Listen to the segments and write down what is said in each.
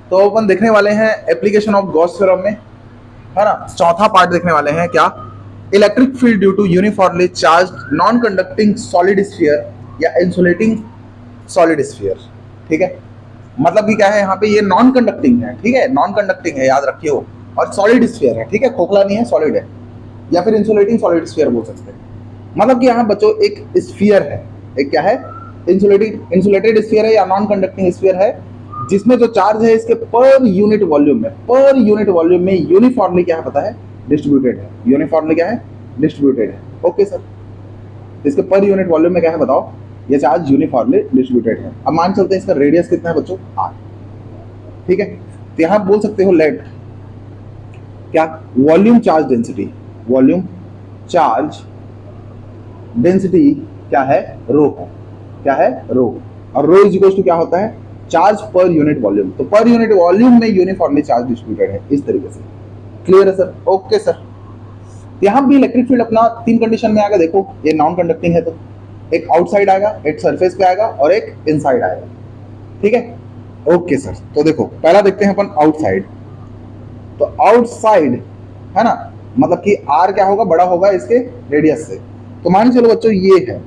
तो अपन देखने वाले हैं एप्लीकेशन ऑफ गॉस थ्योरम में, है ना। चौथा पार्ट देखने वाले हैं क्या, electric field due to uniformly charged non conducting solid sphere या इंसुलेटिंग सॉलिड स्फीयर। ठीक है, मतलब कि क्या है यहाँ पे, ये नॉन कंडक्टिंग है, ठीक है, नॉन कंडक्टिंग है, याद रखिए, और सॉलिड स्फीयर है, ठीक है, खोखला नहीं है, सॉलिड है, या फिर इंसुलेटिंग सॉलिड स्फीयर बोल सकते हैं। मतलब कि यहाँ बच्चों एक स्फीयर है, एक क्या है, इंसुलेटेड स्फीयर है या नॉन कंडक्टिंग स्फीयर है, जिसमें जो चार्ज है इसके पर यूनिट वॉल्यूम में यूनिफॉर्मली क्या है पता है, डिस्ट्रीब्यूटेड है। यूनिफॉर्मली क्या है, डिस्ट्रीब्यूटेड है। ओके सर, इसके पर यूनिट वॉल्यूम में क्या है बताओ, ये चार्ज यूनिफॉर्मली डिस्ट्रीब्यूटेड है। अब मान चलते हैं इसका रेडियस कितना है बच्चों, आर। ठीक है, तो यहां बोल सकते हो लेट क्या, volume charge density, volume charge density क्या है, रो है, क्या है, रो। और रो इज इक्वल टू क्या होता है, चार्ज पर यूनिट वॉल्यूम। तो पर यूनिट वॉल्यूम में यूनिफॉर्मली चार्ज डिस्ट्रीब्यूटेड है, इस तरीके से। क्लियर है सर? Okay sir. यहां भी इलेक्ट्रिक फील्ड अपना तीन कंडीशन में आएगा। देखो ये नॉन कंडक्टिंग है तो एक आउटसाइड आएगा, एक सरफेस पे आएगा और एक इनसाइड आएगा। ठीक है, ओके सर। तो देखो पहला देखते हैं अपन आउटसाइड। तो आउटसाइड है ना, मतलब कि आर क्या होगा, बड़ा होगा इसके रेडियस से। तो मान चलो बच्चों ये है,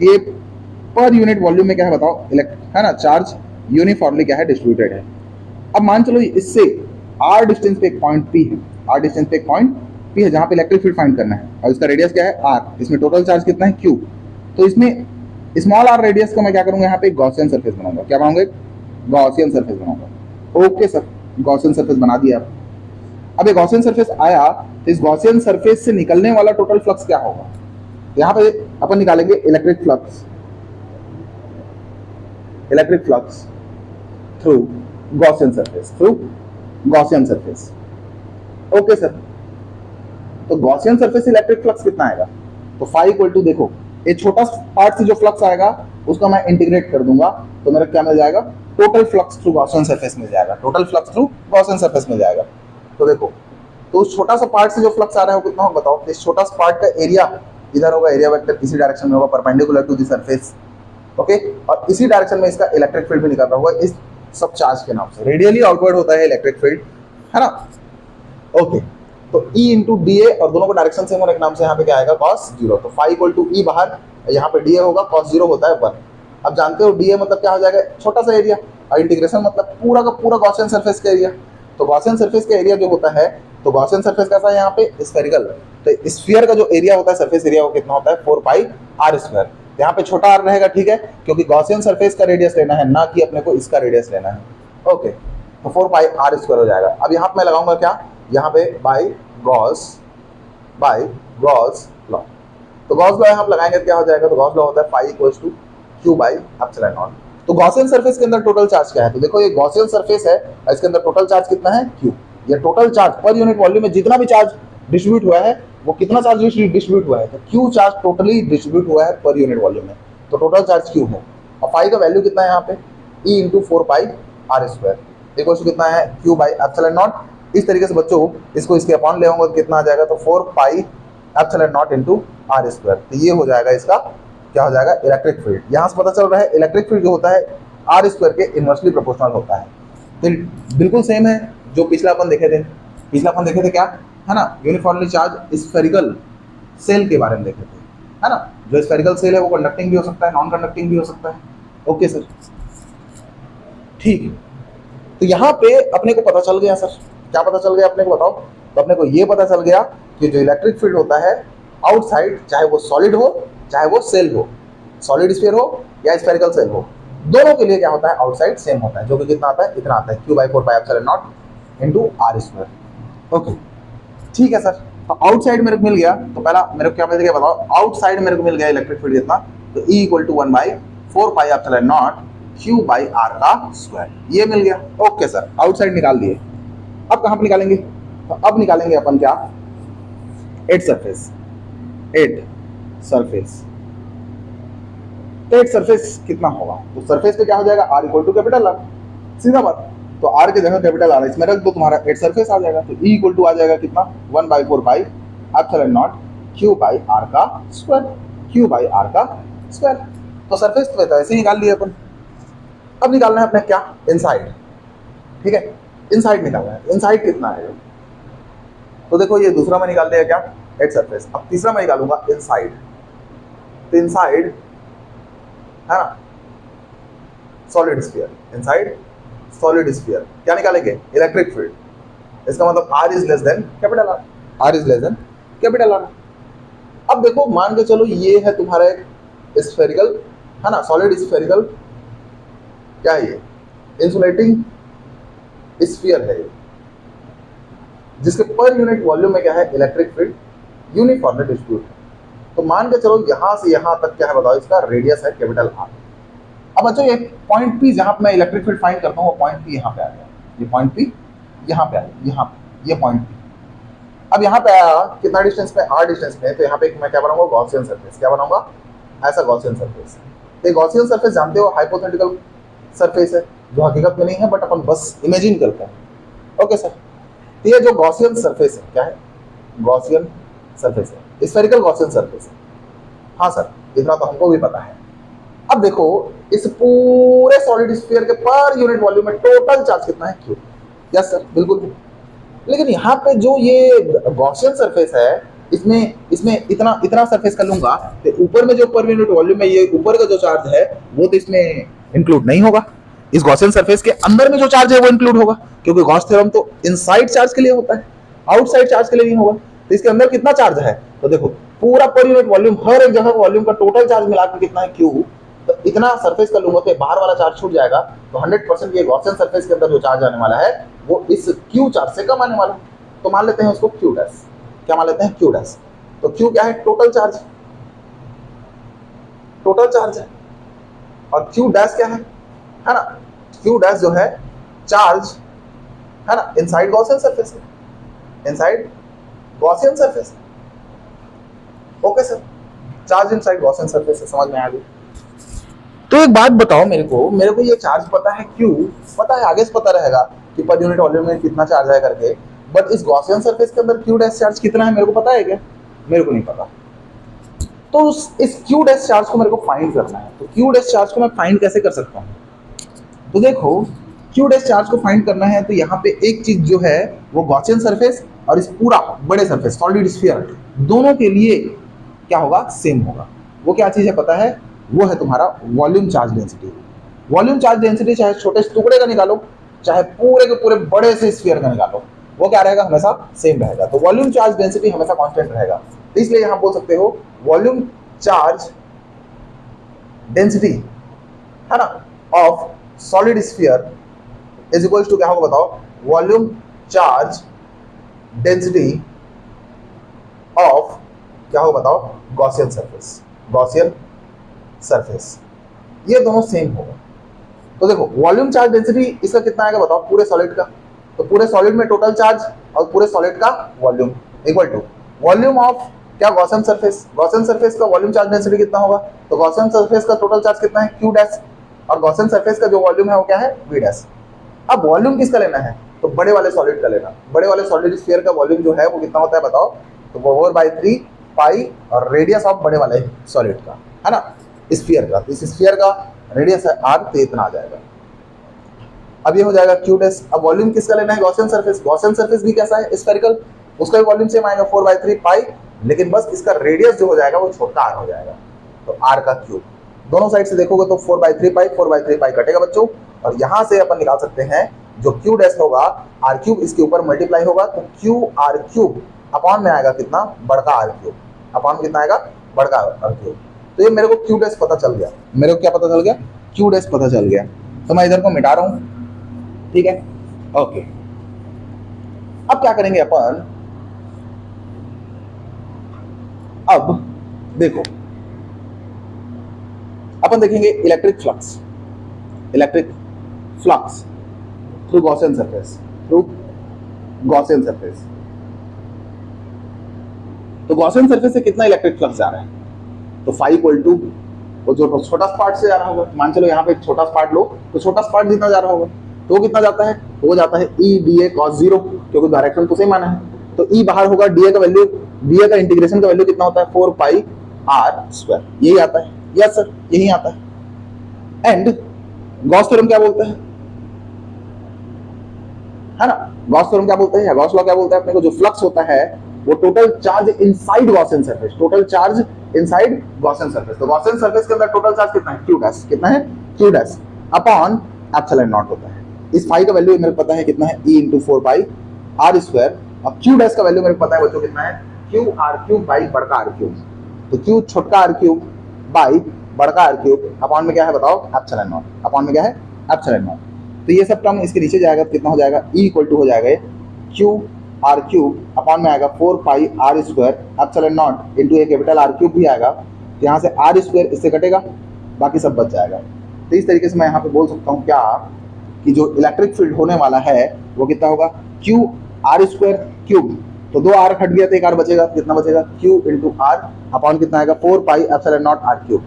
ये पर यूनिट वॉल्यूम में क्या है बताओ, है ना, चार्ज यूनिफॉर्मली क्या है, डिस्ट्रीब्यूटेड है। अब मान चलो इससे आर डिस्टेंस पे एक पॉइंट पी है, आर डिस्टेंस पे एक पॉइंट पी है जहां पे इलेक्ट्रिक फील्ड फाइंड करना है, और इसका रेडियस क्या है, आर। इसमें टोटल चार्ज कितना है, क्यू। तो इसमें स्मॉल आर रेडियस का मैं क्या करूंगा, यहाँ पे गॉसियन सरफेस बनाऊंगा। क्या बनाऊंगा, गॉसियन सरफेस बनाऊंगा। ओके सर, गॉसियन सरफेस बना दिया। अब ये गॉसियन सरफेस आया तो इस गॉसियन सरफेस से निकलने वाला टोटल फ्लक्स क्या होगा, यहाँ पे अपन निकालेंगे electric flux through Gaussian surface, okay sir. तो गॉसियन सरफेस से इलेक्ट्रिक फ्लक्स कितना आएगा, तो फाई इक्वल टू, देखो ये छोटा पार्ट से जो फ्लक्स आएगा उसका मैं इंटीग्रेट कर दूंगा, तो मेरा क्या मिल जाएगा, total flux through Gaussian surface मिल जाएगा, तो देखो, तो उस छोटा सा पार्ट से जो फ्लक्स आ रहा है वो कितना होगा बताओ। तो इस छोटा सा पार्ट का एरिया इधर होगा, एरिया वेक्टर इसी डायरेक्शन में होगा, perpendicular to the surface. Okay, और इसी डायरेक्शन में इसका इलेक्ट्रिक फील्ड भी निकल रहा होगा इस सब चार्ज के नाम से। रेडियली आउटवर्ड होता है इलेक्ट्रिक फील्ड, है ना। ओके, तो E इंटू डी ए, और दोनों को डायरेक्शन सेम होने के नाम से यहाँ पे क्या आएगा, cos 0। तो फाई इक्वल टू E बाहर, यहाँ पे डी ए होगा, cos 0 होता है 1। अब जानते हो डी ए मतलब क्या हो जाएगा, छोटा सा एरिया, और इंटीग्रेशन मतलब पूरा का पूरा गॉसियन सरफेस का एरिया। तो गॉसियन सरफेस का एरिया जो होता है, तो गॉसियन सरफेस कैसा है यहाँ पे, स्फेरिकल। तो स्फीयर का जो एरिया होता है, सरफेस एरिया, वो कितना होता है, 4 पाई आर स्क्वायर। यहाँ पे छोटा आर रहेगा, ठीक है, क्योंकि गॉसियन सरफेस का रेडियस लेना है, ना कि अपने को इसका रेडियस लेना है। ओके, तो 4 पाई आर स्क्वायर हो जाएगा। अब यहाँ पे मैं लगाऊंगा क्या, यहाँ पे बाई गॉस लॉ। तो गॉस लॉ यहाँ पे लगाएंगे क्या हो जाएगा, तो गॉस लॉ होता है phi equals to Q by epsilon naught. तो गॉसियन सरफेस के अंदर टोटल चार्ज क्या है, तो देखो ये गॉसियन सरफेस है, इसके अंदर टोटल चार्ज कितना है, क्यू। ये total charge per unit volume में जितना भी चार्ज डिस्ट्रीब्यूट हुआ है, वो कितना चार्ज डिस्ट्रीब्यूट हुआ है, तो क्यू चार्ज टोटली डिस्ट्रीब्यूट हुआ है पर यूनिट वॉल्यूम में, तो टोटल चार्ज क्यू है। और फाई का वैल्यू कितना है यहाँ पे, E into 4 pi R square equal to कितना है, क्यू बाई एप्सिलॉन नॉट। इस तरीके से बच्चों इसको इसके अपॉन ले होंगे तो कितना आ जाएगा, तो 4 pi epsilon naught into R square. तो ये हो जाएगा इसका क्या हो जाएगा, इलेक्ट्रिक फील्ड। यहाँ से पता चल रहा है इलेक्ट्रिक फील्ड जो होता है आर स्क्वायर के इनवर्सली प्रोपोर्शनल होता है। तो बिल्कुल सेम है जो पिछला अपन देखे थे क्या, है ना, यूनिफॉर्मली चार्ज स्फेरिकल सेल के बारे में देखे थे, है ना। जो स्फेरिकल सेल है वो कंडक्टिंग भी हो सकता है, नॉन कंडक्टिंग भी हो सकता है। ओके सर, ठीक है। तो यहाँ पे अपने को पता चल गया सर, क्या पता चल गया अपने को बताओ, तो अपने को ये पता चल गया कि जो इलेक्ट्रिक फील्ड होता है आउटसाइड, चाहे वो सॉलिड हो चाहे वो सेल हो, सॉलिड स्फीयर हो या स्फेरिकल सेल हो, दोनों के लिए क्या होता है, आउटसाइड सेम होता है, जो कि कितना आता है, इतना आता है, Q by 4 pi epsilon naught into R square. Okay, ठीक है सर। तो आउटसाइड मेरे को मिल गया, तो पहला मेरे को क्या मिल गया बताओ, आउटसाइड मेरे को मिल गया इलेक्ट्रिक फील्ड जितना, तो E equal to 1 by 4 pi epsilon naught Q by R का स्क्वायर, ये मिल गया। ओके सर, आउटसाइड निकाल दिए। अब कहाँ पे निकालेंगे, तो अब निकालेंगे अपन क्या, एट सरफेस। तो एट सरफेस कितना होगा, तो सरफेस पे क्या हो जाएगा, R equal to capital R, सीधा बात। तो आर की जगह कैपिटल आर इसमें रख दो, तुम्हारा एट सरफेस आ जाएगा। तो ई इक्वल टू आ जाएगा कितना, 1 by 4 pi epsilon naught Q by R का स्क्वायर। तो सरफेस तो ऐसे ही निकाल लिया अपन। अब निकालना है अपने क्या, इनसाइड, ठीक है, इनसाइड निकालना है। इनसाइड कितना है, तो देखो ये दूसरा में निकाल दिया क्या, एट सरफेस। अब तीसरा मैं निकालूंगा इनसाइड, तो इनसाइड है ना solid sphere, inside solid sphere क्या निकालेंगे, इलेक्ट्रिक फील्ड। इसका मतलब R is less than capital R, R is less than capital R. अब देखो मान के चलो ये है तुम्हारा एक स्फेरिकल है ना, सॉलिड स्फेरिकल क्या है ये, इंसुलेटिंग स्फीयर है ये, जिसके पर यूनिट वॉल्यूम में क्या है, इलेक्ट्रिक फील्ड यूनिफॉर्मली डिस्ट्रीब्यूट है। तो मान के चलो यहां से यहां तक क्या है बताओ, इसका रेडियस है कैपिटल आर। अब बच्चों ये पॉइंट पी जहां पे मैं इलेक्ट्रिक फील्ड फाइंड करता हूं वो पॉइंट पी यहां पे आ गया, ये पॉइंट पी यहां पे आ गया, यहां पे ये पॉइंट पी। अब यहां पे आया कितना डिस्टेंस पे, आर डिस्टेंस पे, तो यहां पे मैं क्या बनाऊंगा, गॉसियन सरफेस। क्या बनाऊंगा, ऐसा गॉसियन सरफेस। तो गॉसियन सरफेस जानते हो हाइपोथेटिकल सरफेस है, जो हकीकत में नहीं है बट अपन बस इमेजिन करते हैं। ओके सर, तो ये जो गॉसियन सरफेस है क्या है, गॉसियन सरफेस है, स्फेरिकल गॉसियन सरफेस है। हाँ सर, इतना तो हमको भी पता है। अब देखो इस पूरे सॉलिड स्फीयर के पर यूनिट वॉल्यूम में टोटल चार्ज कितना है, क्यू। यस सर, बिल्कुल। लेकिन यहाँ पे जो ये गॉसियन सरफेस है, इसमें इसमें इतना इतना सरफेस कर लूंगा तो ऊपर में जो पर यूनिट वॉल्यूम में ये ऊपर का जो चार्ज है वो तो इसमें इंक्लूड नहीं होगा। इस गॉसियन सरफेस के अंदर में जो चार्ज है वो इंक्लूड होगा, क्योंकि गॉस थ्योरम तो इनसाइड चार्ज के लिए होता है, आउटसाइड चार्ज के लिए नहीं होगा। तो इसके अंदर कितना चार्ज है, तो देखो पूरा पर यूनिट वॉल्यूम, हर एक जगह वॉल्यूम का टोटल चार्ज मिलाकर कितना है, क्यू। तो इतना सरफेस कर लूंगा तो बाहर वाला चार्ज छूट जाएगा, तो 100% ये गॉसियन सरफेस के अंदर जो चार्ज आने वाला है वो इस क्यू चार्ज से कम आने वाला है। तो मान लेते हैं उसको क्यू डैश। क्या मान लेते हैं, क्यू डैश। तो क्यू क्या है, टोटल चार्ज, टोटल चार्ज है। और क्यू डैश क्या है ना, क्यू डैश जो है चार्ज है ना इनसाइड गॉसियन सरफेस है, inside Gaussian surface. Okay sir, charge inside Gaussian surface है, समझ में आ गई। तो एक बात बताओ मेरे को ये चार्ज पता है, क्यू पता है, आगे से पता रहेगा कि पर यूनिट वॉल्यूम में कितना चार्ज है करके, बट इस गॉसियन सरफेस के अंदर क्यू डैश चार्ज कितना है मेरे को पता है क्या, मेरे को नहीं पता। तो इस क्यू डैश चार्ज को मेरे को फाइंड करना है। तो क्यू डैश चार्ज को मैं फाइंड कैसे कर सकता हूँ, तो देखो क्यू डैश चार्ज को फाइंड करना है तो यहाँ पे एक चीज जो है वो गॉसियन सरफेस और इस पूरा बड़े सरफेस सॉलिड स्फीयर दोनों के लिए क्या होगा, सेम होगा। वो क्या चीज है पता है, वो है तुम्हारा volume charge density. Volume charge density चाहे छोटे टुकड़े का निकालो चाहे पूरे के पूरे बड़े से स्फीयर का निकालो, वो क्या रहेगा, हमेशा सेम रहेगा। तो वॉल्यूम चार्ज डेंसिटी हमेशा कांस्टेंट रहेगा। तो इसलिए यहां बोल सकते हो वॉल्यूम चार्ज डेंसिटी है ना of solid sphere is equals to क्या होगा बताओ, वॉल्यूम चार्ज डेंसिटी ऑफ क्या होगा बताओ, गॉसियन सरफेस, गॉसियन सरफेस। ये दोनों सेम होगा। तो देखो वॉल्यूम चार्ज डेंसिटी इसका कितना आएगा बताओ, पूरे सॉलिड का। तो पूरे सॉलिड में टोटल चार्ज और पूरे सॉलिड का volume equal to volume of क्या, गॉसियन सरफेस। गॉसियन सरफेस का वॉल्यूम चार्ज डेंसिटी कितना होगा, तो गॉसियन सरफेस का टोटल चार्ज कितना है, क्यू डैश, और गॉसियन सरफेस का जो वॉल्यूम है वो क्या है, वी डैश। अब वॉल्यूम किसका लेना है, तो बड़े वाले सॉलिड का लेना। बड़े वाले सॉलिड स्फीयर का वॉल्यूम जो है वो कितना होता है बताओ, तो 4/3 पाई और रेडियस ऑफ बड़े वाले सॉलिड का है ना, स्फीयर का। तो इस स्फीयर का रेडियस है आर, तो इतना आ जाएगा। अब ये हो जाएगा क्यू डैश। अब वॉल्यूम किसका लेना है, गॉसियन सरफेस। गॉसियन सरफेस भी कैसा है, स्फेरिकल, उसका भी वॉल्यूम सेम आएगा 4/3 पाई, लेकिन बस इसका रेडियस जो हो जाएगा वो छोटा आर हो जाएगा, तो आर का क्यूब। दोनों साइड से देखोगे तो 4/3 पाई कटेगा बच्चों, और यहां से अपन निकाल सकते हैं जो क्यू डैश होगा आर क्यूब इसके ऊपर मल्टीप्लाई होगा, तो क्यू आर क्यूब अपॉन में आएगा कितना, बड़का आर क्यूब, अपॉन कितना आएगा, बड़का आर क्यूब। तो ये मेरे को क्यू डैश पता चल गया, मेरे को क्या पता चल गया, क्यू डैश पता चल गया। तो मैं इधर को मिटा रहा हूं, ठीक है, ओके। अब क्या करेंगे अपन, अब देखो अपन देखेंगे electric flux, electric flux through Gaussian surface, through Gaussian surface. तो गॉसियन सरफेस से कितना इलेक्ट्रिक फ्लक्स जा रहा है, तो फाई इक्वल टू वो जो छोटा स्पार्ट से जा रहा होगा, मान चलो यहाँ पे एक छोटा स्पार्ट लो, तो छोटा स्पार्ट जितना जा रहा होगा तो वो कितना जाता है, वो जाता है ई डी ए कॉस 0, क्योंकि डायरेक्शन तो सेम आना है। तो ई बाहर होगा, डी ए का वैल्यू, डी ए का इंटीग्रेशन का वैल्यू कितना होता है, 4 पाई आर स्क्वायर, यही आता है। यस सर, यही आता है। एंड गॉस थ्योरम क्या बोलता है ना, गॉस थ्योरम क्या बोलते हैं, गॉस लॉ क्या बोलता है अपने को, जो फ्लक्स होता है वो total charge inside Gaussian surface, total charge inside Gaussian surface, तो गॉसियन सरफेस के अंदर टोटल चार्ज कितना है, क्यू डैश, कितना है, Q dash upon epsilon not होता है। इस फाई का वैल्यू मेरे को पता है कितना है, e into 4 pi R square. अब क्यू डैश का वैल्यू मेरे को पता है बच्चों कितना है, क्यू आर क्यूब बाई बड़का आर क्यूब, तो क्यू छोटका आर क्यूब बाई बड़का आर क्यूब अपॉन में क्या है बताओ, एप्सिलॉन नॉट, अपॉन में क्या है, एप्सिलॉन नॉट। तो ये सब टर्म इसके नीचे जाएगा तो कितना हो जाएगा, e इक्वल टू हो जाएगा क्यू आर क्यूब अपॉन में आएगा 4 pi R square epsilon naught into A capital R cube भी आएगा, तो यहाँ से आर स्क्वायर इससे कटेगा, बाकी सब बच जाएगा। तो इस तरीके से मैं यहाँ पे बोल सकता हूँ क्या, कि जो इलेक्ट्रिक फील्ड होने वाला है वो कितना होगा, क्यू आर स्क्वायर क्यूब, तो 2 आर हट गया तो 1 आर बचेगा, कितना बचेगा, क्यू इंटू आर अपॉन कितना आएगा, 4 pi epsilon naught R cube,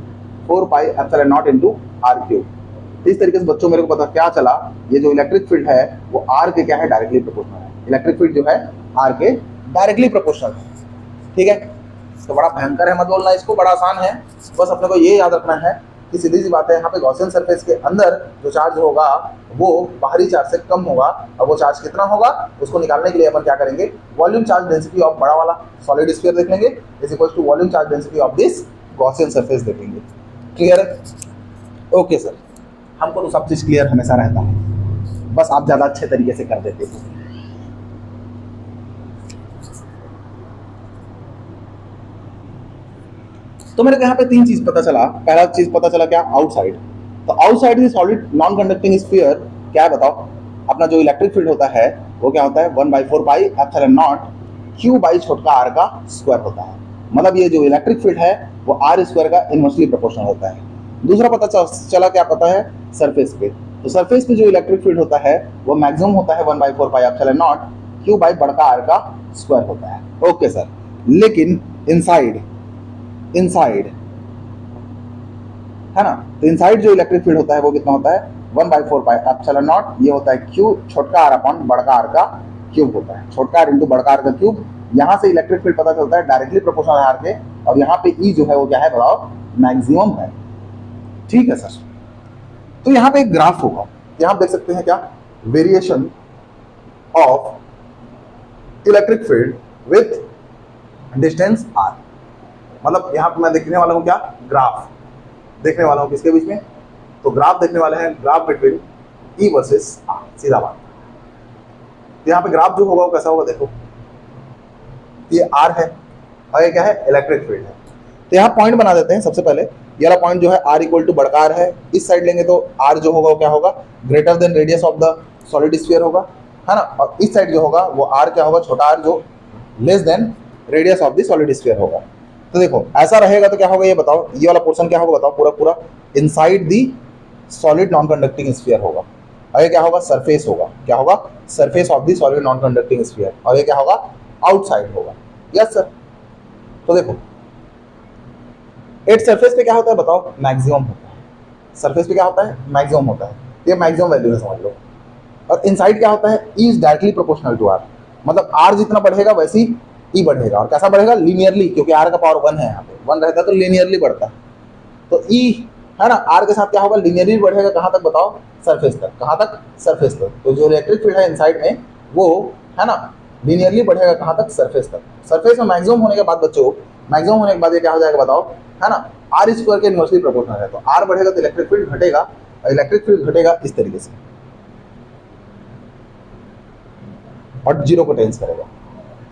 4 pi epsilon naught into R cube. इस तरीके से बच्चों मेरे को पता क्या चला, ये जो इलेक्ट्रिक फील्ड है वो आर के क्या है, डायरेक्टली प्रोपोर्शनल है। इलेक्ट्रिक फील्ड जो है आर के डायरेक्टली प्रोपोर्शनल है। ठीक है, तो बड़ा भयंकर है मत बोलना इसको, बड़ा आसान है, बस अपने को ये याद रखना है कि सीधी सी बात है, यहाँ पे गॉसियन सरफेस के अंदर जो चार्ज होगा वो बाहरी चार्ज से कम होगा, और वो चार्ज कितना होगा उसको निकालने के लिए अपन क्या करेंगे, वॉल्यूम चार्ज डेंसिटी ऑफ बड़ा वाला सॉलिड स्फीयर देख लेंगे is equal to volume charge density of this Gaussian surface देखेंगे। क्लियर है? ओके सर, हमको तो सब चीज क्लियर हमेशा रहता है, बस आप ज्यादा अच्छे तरीके से कर देते हो। तो मेरे को यहाँ पे 3 चीज पता चला। पहला चीज पता चला क्या, आउटसाइड, तो outside is solid non conducting sphere क्या है बताओ, अपना जो इलेक्ट्रिक फील्ड होता है वो क्या होता है, 1/4 pi epsilon naught Q by छोटका आर का स्क्वायर होता है। मतलब ये जो इलेक्ट्रिक फील्ड है वो आर स्क्वायर का इनवर्सली प्रोपोर्शनल होता है। दूसरा पता चला क्या पता है, सरफेस पे, तो सरफेस पे जो इलेक्ट्रिक फील्ड होता है वो मैक्सिमम होता है 1/4 pi epsilon naught Q by बड़का आर का स्क्वायर होता है। ओके सर, लेकिन इनसाइड है ना, तो इनसाइड जो इलेक्ट्रिक फील्ड होता है वो कितना होता है, 1/4 पाई एप्सिलॉन नॉट, ये होता है क्यू छोटका आर अपॉन बड़का आर का क्यूब होता है, छोटका आर इंटू बड़का आर का क्यूब। यहाँ से इलेक्ट्रिक फील्ड पता चलता है डायरेक्टली प्रोपोर्शनल आर के, और यहाँ पे ई जो है वो क्या है बताओ, मैक्सिमम है। ठीक है सर, तो यहाँ पे एक ग्राफ होगा, यहाँ देख सकते हैं क्या, variation of electric field with distance R, मतलब यहाँ पे मैं देखने वाला हूँ क्या, ग्राफ देखने वाला हूँ किसके बीच में, तो ग्राफ देखने वाले हैं, graph between E versus R, सीधा बात। तो यहाँ पे ग्राफ जो होगा वो कैसा होगा, देखो ये आर है और ये क्या है, इलेक्ट्रिक फील्ड है। तो यहाँ पॉइंट बना देते हैं। सबसे पहले ये वाला पॉइंट जो है आर इक्वल टू बड़का आर है, इस साइड लेंगे तो आर जो होगा वो क्या होगा, greater than radius of the solid sphere होगा, है ना, और इस साइड जो होगा वो आर क्या होगा, छोटा आर जो less than radius of the solid sphere होगा। तो देखो ऐसा रहेगा तो क्या होगा ये बताओ, ये वाला पोर्शन क्या होगा बताओ, पूरा पूरा inside the solid non conducting sphere होगा, और ये क्या होगा, सरफेस होगा, क्या होगा, surface of the solid non conducting sphere, और ये क्या होगा, आउटसाइड होगा। यस सर, तो देखो एट सरफेस पे क्या होता है बताओ, मैक्सिमम होता है, सरफेस पे क्या होता है, मैक्सिमम होता है, ये मैक्सिमम वैल्यू है समझ लो। और इनसाइड क्या होता है, E is directly proportional to R, मतलब आर जितना बढ़ेगा वैसे ही ई बढ़ेगा, और कैसा बढ़ेगा, लीनियरली, क्योंकि आर का पावर 1 है, यहाँ पे 1 रहता है तो लीनियरली बढ़ता है। तो ई है ना, आर के साथ क्या होगा, लीनियरली बढ़ेगा, कहाँ तक बताओ, सरफेस तक, कहाँ तक, सरफेस तक। तो जो इलेक्ट्रिक फील्ड है इनसाइड में वो है ना लीनियरली बढ़ेगा, कहाँ तक, सरफेस तक। सरफेस में मैक्सिमम होने के बाद बच्चों, मैक्सिमम होने के बाद ये क्या हो जाएगा बताओ, है ना, आर स्क्वायर के इनवर्सली प्रोपोर्शनल है, तो आर बढ़ेगा तो इलेक्ट्रिक फील्ड घटेगा, और इलेक्ट्रिक फील्ड घटेगा इस तरीके से और 0 को टेंस करेगा।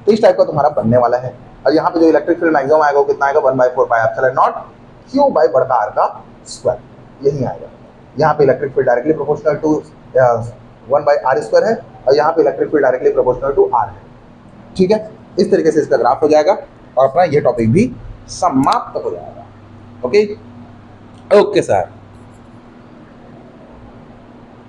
तो इस टाइप का तुम्हारा बनने वाला है। और यहाँ पे जो इलेक्ट्रिक फील्ड मैक्सिमम आएगा वो कितना आएगा, 1/4 pi epsilon naught Q by बड़का आर का स्क्वायर, यही आएगा। यहाँ पे electric field directly proportional to 1/r square है, और यहाँ पे electric field directly proportional to R है। ठीक है, इस तरीके से इसका ग्राफ हो जाएगा और अपना ये टॉपिक भी समाप्त हो जाएगा। Okay okay sir.